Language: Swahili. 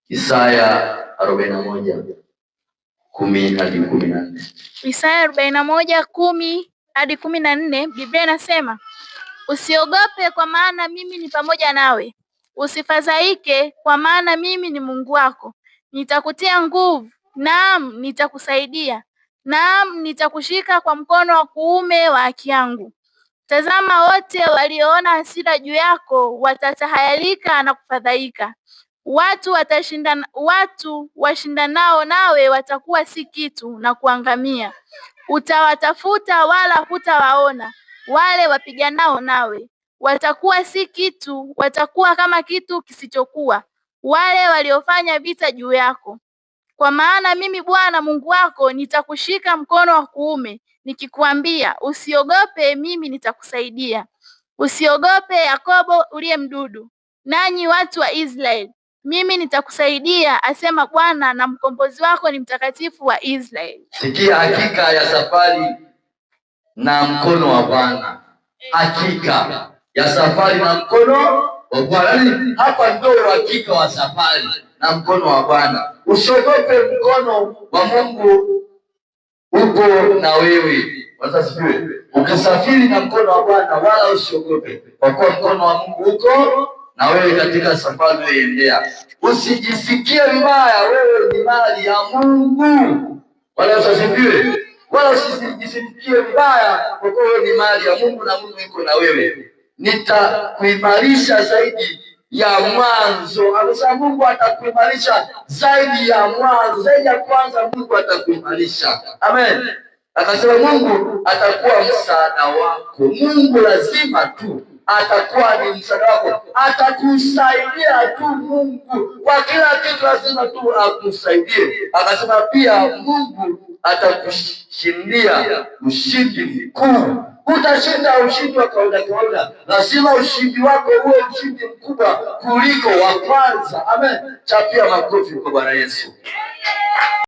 Isaya 41:10-14. Isaya 41:10-14, Biblia inasema, usiogope kwa maana mimi ni pamoja nawe. Usifadhaike kwa maana mimi ni Mungu wako. Nitakutia nguvu, naam nitakusaidia. Naam nitakushika kwa mkono wa kuume wa haki yangu. Tazama, wote walioona hasira juu yako watatahayarika na kufadhaika. Watu washindanao nawe watakuwa si kitu na kuangamia. Utawatafuta wala hutawaona, wale wapiganao nawe watakuwa si kitu, watakuwa kama kitu kisichokuwa, wale waliofanya vita juu yako. Kwa maana mimi Bwana Mungu wako nitakushika mkono wa kuume, nikikuambia usiogope, mimi nitakusaidia. Usiogope Yakobo uliye mdudu, nanyi watu wa Israeli, mimi nitakusaidia, asema Bwana, na mkombozi wako ni Mtakatifu wa Israeli. Sikia, hakika ya safari na mkono wa Bwana. Hakika ya safari na mkono wa Bwana. Hapa ndio hakika wa safari na mkono wa Bwana. Usiogope, mkono wa Mungu uko na wewe. Wasasifiwe. Ukisafiri na mkono wa Bwana wala usiogope, kwa kuwa mkono wa Mungu uko na wewe katika safari unayoendea. Usijisikie vibaya, wewe ni mali ya Mungu. Wala wasasifiwe. Wala usijisikie vibaya, kwa kuwa wewe ni mali ya Mungu na Mungu yuko na wewe. Nitakuimarisha zaidi ya mwanzo. Amesema Mungu atakuimarisha zaidi ya mwanzo. Zaidi ya kwanza Mungu atakuimarisha. Amen. Akasema Mungu atakuwa msaada wako. Mungu lazima tu atakuwa ni msaada wako. Atakusaidia tu Mungu. Kwa kila kitu lazima tu akusaidie. Akasema pia Mungu atakushindia ushindi mkuu. Utashinda ushindi wa kawaida. Lazima ushindi wako uwe ushindi mkubwa kuliko wa kwanza. Amen. Chapia makofi kwa Bwana Yesu.